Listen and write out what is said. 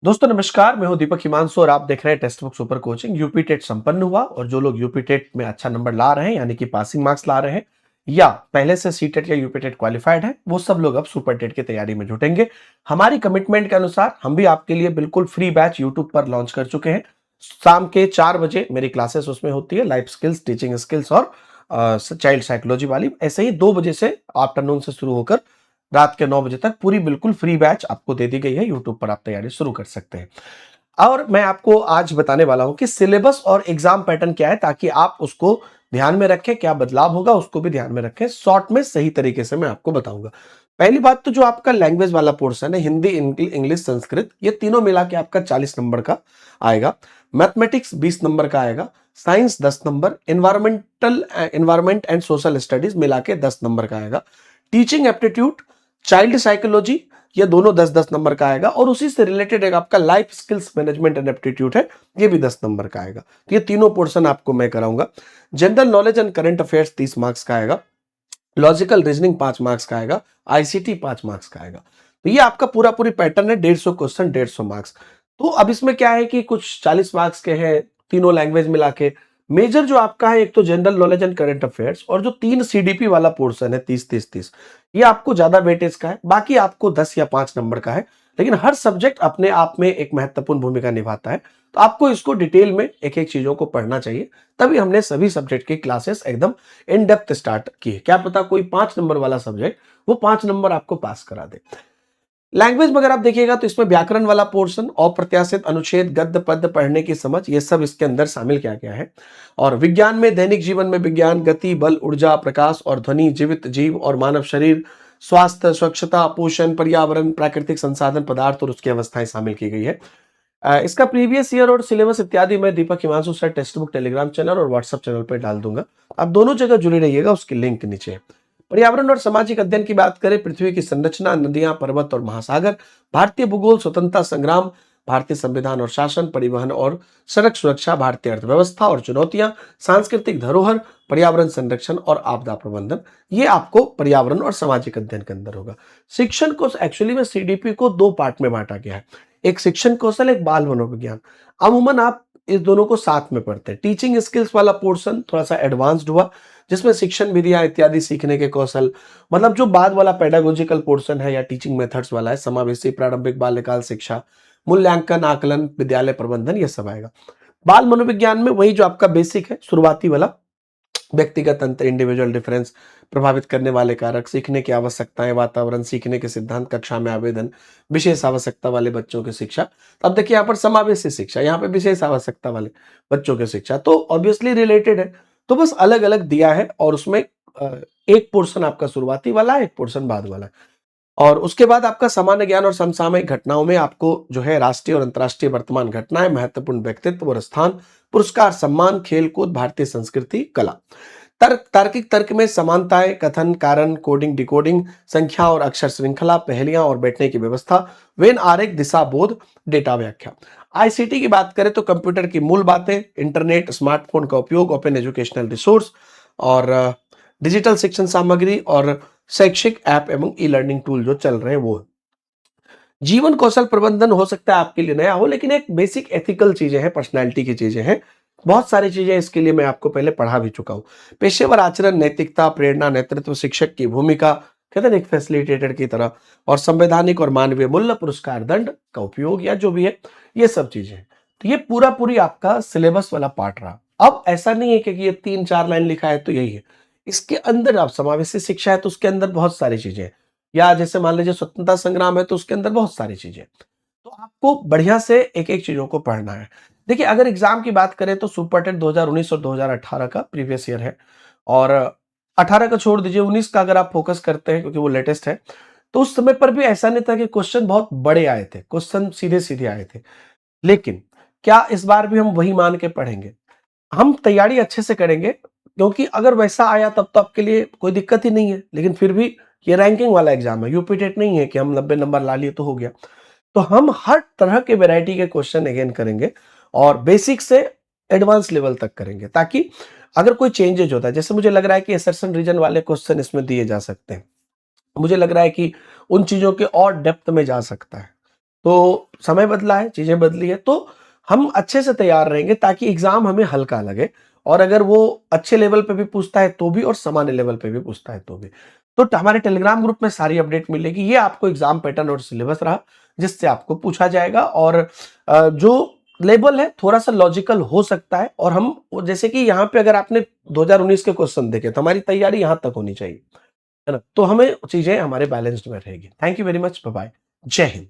दोस्तों नमस्कार, मैं हूं दीपक हिमांशु और आप देख रहे हैं text book super coaching. UP TET संपन्न हुआ और जो लोग यूपी टेट में अच्छा नंबर ला रहे हैं यानी कि पासिंग मार्क्स ला रहे हैं या पहले से सी टेट या यूपी टेट क्वालिफाइड है, वो सब लोग अब सुपर टेट की तैयारी में जुटेंगे। हमारी कमिटमेंट के अनुसार हम भी आपके लिए बिल्कुल फ्री बैच यूट्यूब पर लॉन्च कर चुके हैं। शाम के 4 बजे मेरी क्लासेस उसमें होती है, लाइफ स्किल्स, टीचिंग स्किल्स और चाइल्ड साइकोलॉजी वाली। ऐसे ही 2 बजे से आफ्टरनून से शुरू होकर रात के 9 बजे तक पूरी बिल्कुल फ्री बैच आपको दे दी गई है। यूट्यूब पर आप तैयारी शुरू कर सकते हैं। और मैं आपको आज बताने वाला हूं कि सिलेबस और एग्जाम पैटर्न क्या है, ताकि आप उसको ध्यान में रखें। क्या बदलाव होगा उसको भी ध्यान में रखें। शॉर्ट में सही तरीके से मैं आपको बताऊंगा। पहली बात तो जो आपका लैंग्वेज वाला पोर्शन है, हिंदी, इंग्लिश, संस्कृत, ये तीनों मिला के आपका 40 नंबर का आएगा। मैथमेटिक्स 20 नंबर का आएगा। Science 10 number. Environment and social studies मिला के 10 नंबर का आएगा। टीचिंग एप्टीट्यूड, चाइल्ड साइकोलॉजी, ये दोनों 10-10 नंबर का आएगा। और उसी से रिलेटेड एक आपका life skills management and aptitude है, ये भी 10 नंबर का आएगा। तो ये तीनों पोर्शन आपको मैं कराऊंगा। General knowledge and current affairs 30 marks का आएगा। लॉजिकल रीजनिंग 5 मार्क्स का आएगा। आईसीटी 5 मार्क्स का आएगा। तो ये आपका पूरा पूरी पैटर्न है। 150 क्वेश्चन, 150 मार्क्स। तो अब इसमें क्या है कि कुछ 40 मार्क्स के हैं, तीनों लैंग्वेज मिला के। मेजर जो आपका है, एक तो general knowledge and current affairs, और जो 3 सीडीपी वाला पोर्शन है 30-30-30, ये आपको ज्यादा वेटेज का है। बाकी आपको 10 या 5 नंबर का है। लेकिन हर सब्जेक्ट अपने आप में एक महत्वपूर्ण भूमिका निभाता है। तो आपको इसको डिटेल में एक एक चीजों को पढ़ना चाहिए। तभी हमने सभी सब्जेक्ट की क्लासेस एकदम इन डेप्थ स्टार्ट की है। क्या पता कोई 5 नंबर वाला सब्जेक्ट वो 5 नंबर आपको पास करा दे। लैंग्वेज में अगर आप देखिएगा तो इसमें व्याकरण वाला पोर्शन, अप्रत्याशित, अनुच्छेद, गद्य, पद्य, पढ़ने की समझ, ये सब इसके अंदर शामिल किया गया है। और विज्ञान में दैनिक जीवन में विज्ञान, गति, बल, ऊर्जा, प्रकाश और ध्वनि, जीवित जीव और मानव शरीर, स्वास्थ्य, स्वच्छता, पोषण, पर्यावरण, प्राकृतिक संसाधन, पदार्थ और उसकी अवस्थाएं शामिल की गई है। इसका प्रीवियस ईयर और सिलेबस इत्यादि मैं Deepak Himanshu sir text book Telegram channel और व्हाट्सएप चैनल पर डाल दूंगा। आप दोनों जगह जुड़े रहिएगा, उसकी लिंक नीचे है। पर्यावरण और सामाजिक अध्ययन की बात करें, पृथ्वी की संरचना, नदियां, पर्वत और महासागर, भारतीय भूगोल, स्वतंत्रता संग्राम, भारतीय संविधान और शासन, परिवहन और सड़क सुरक्षा, भारतीय अर्थव्यवस्था और चुनौतियां, सांस्कृतिक धरोहर, पर्यावरण संरक्षण और आपदा प्रबंधन, ये आपको पर्यावरण और सामाजिक अध्ययन के अंदर होगा। शिक्षण को एक्चुअली में सीडीपी को 2 पार्ट में बांटा गया है। एक शिक्षण कौशल, एक बाल मनोविज्ञान। अमूमन आप इस दोनों को साथ में पढ़ते हैं। टीचिंग स्किल्स वाला पोर्शन थोड़ा सा एडवांस्ड हुआ, जिसमें शिक्षण विधियां इत्यादि सीखने के कौशल, मतलब जो बाद वाला पेडागोजिकल पोर्शन है या टीचिंग मेथड्स वाला है, समावेशी, प्रारंभिक बाल्यकाल शिक्षा, मूल्यांकन, आकलन, विद्यालय प्रबंधन, ये सब आएगा। बाल मनोविज्ञान में वही जो आपका बेसिक है, शुरुआती वाला, व्यक्तिगत अंतर, इंडिविजुअल डिफरेंस, प्रभावित करने वाले कारक, सीखने की आवश्यकताएं, वातावरण, सीखने के सिद्धांत, कक्षा में आवेदन, विशेष आवश्यकता वाले बच्चों की शिक्षा। तो अब देखिए यहाँ पर समावेशी शिक्षा, यहाँ पे विशेष आवश्यकता वाले बच्चों की शिक्षा, तो ऑब्वियसली रिलेटेड है। तो बस अलग अलग दिया है। और उसमें एक पोर्शन आपका शुरुआती वाला है, एक पोर्शन बाद वाला है। और उसके बाद आपका सामान्य ज्ञान और समसामयिक घटनाओं में आपको जो है राष्ट्रीय और अंतर्राष्ट्रीय वर्तमान घटनाएं, महत्वपूर्ण व्यक्तित्व और स्थान, पुरस्कार, सम्मान, खेलकूद, भारतीय संस्कृति, कला। तार्किक तर्क में समानताएं, कथन, कारण, कोडिंग, डिकोडिंग, संख्या और अक्षर श्रृंखला, पहेलियां और बैठने की व्यवस्था, वेन आरेख, दिशा बोध, डेटा व्याख्या। आईसीटी की बात करें तो कंप्यूटर की मूल बातें, इंटरनेट, स्मार्टफोन का उपयोग, ओपन एजुकेशनल रिसोर्स और डिजिटल शिक्षण सामग्री और शैक्षिक ऐप एवं ई लर्निंग टूल जो चल रहे हैं वो। जीवन कौशल प्रबंधन हो सकता है आपके लिए नया हो, लेकिन एक बेसिक एथिकल चीजें हैं, पर्सनैलिटी की चीजें हैं। बहुत सारी चीजें इसके लिए मैं आपको पहले पढ़ा भी चुका हूं। पेशेवर आचरण, नैतिकता, प्रेरणा, नेतृत्व, शिक्षक की भूमिका, कहते हैं ना एक फैसिलिटेटर की तरह, और संवैधानिक और मानवीय मूल्य, पुरस्कार, दंड का उपयोग या जो भी है, ये सब चीजें हैं। तो ये पूरा पूरी आपका सिलेबस वाला पार्ट रहा। अब ऐसा नहीं है कि ये 3-4 लाइन लिखा है तो यही है। इसके अंदर आप समावेशी शिक्षा है तो उसके अंदर बहुत सारी चीजें हैं। या जैसे मान लीजिए स्वतंत्रता संग्राम है तो उसके अंदर बहुत सारी चीजें। तो आपको बढ़िया से एक एक चीजों को पढ़ना है। देखिए अगर एग्जाम की बात करें तो सुपर टेट 2019 और 2018 का प्रीवियस ईयर है। और 18 का छोड़ दीजिए, 19 का अगर आप फोकस करते हैं क्योंकि वो लेटेस्ट है, तो उस समय पर भी ऐसा नहीं था कि क्वेश्चन बहुत बड़े आए थे, क्वेश्चन सीधे सीधे आए थे। लेकिन क्या इस बार भी हम वही मान के पढ़ेंगे? हम तैयारी अच्छे से करेंगे, क्योंकि अगर वैसा आया तब तो आपके लिए कोई दिक्कत ही नहीं है। लेकिन फिर भी ये रैंकिंग वाला एग्जाम है, यूपी टेट नहीं है कि हम 90 नंबर ला लिए तो हो गया। तो हम हर तरह के वैरायटी के क्वेश्चन अगेन करेंगे और बेसिक से एडवांस लेवल तक करेंगे, ताकि अगर कोई चेंजेज होता है, जैसे मुझे लग रहा है कि असर्शन रीजन वाले क्वेश्चन इसमें दिए जा सकते हैं, मुझे लग रहा है कि उन चीजों के और डेप्थ में जा सकता है। तो समय बदला है, चीज़ें बदली है, तो हम अच्छे से तैयार रहेंगे ताकि एग्ज़ाम हमें हल्का लगे और अगर वो अच्छे लेवल पे भी पूछता है तो भी और सामान्य लेवल पे भी पूछता है तो भी। तो हमारे टेलीग्राम ग्रुप में सारी अपडेट मिलेगी। ये आपको एग्ज़ाम पैटर्न और सिलेबस रहा, जिससे आपको पूछा जाएगा और जो लेवल है थोड़ा-सा लॉजिकल हो सकता है और हम जैसे कि यहाँ पे अगर आपने 2019 के क्वेश्चन देखे तो हमारी तैयारी यहाँ तक होनी चाहिए, है ना? तो हमें चीज़ें हमारे बैलेंस्ड में रहेगी। Thank you very much, bye bye. जय हिंद।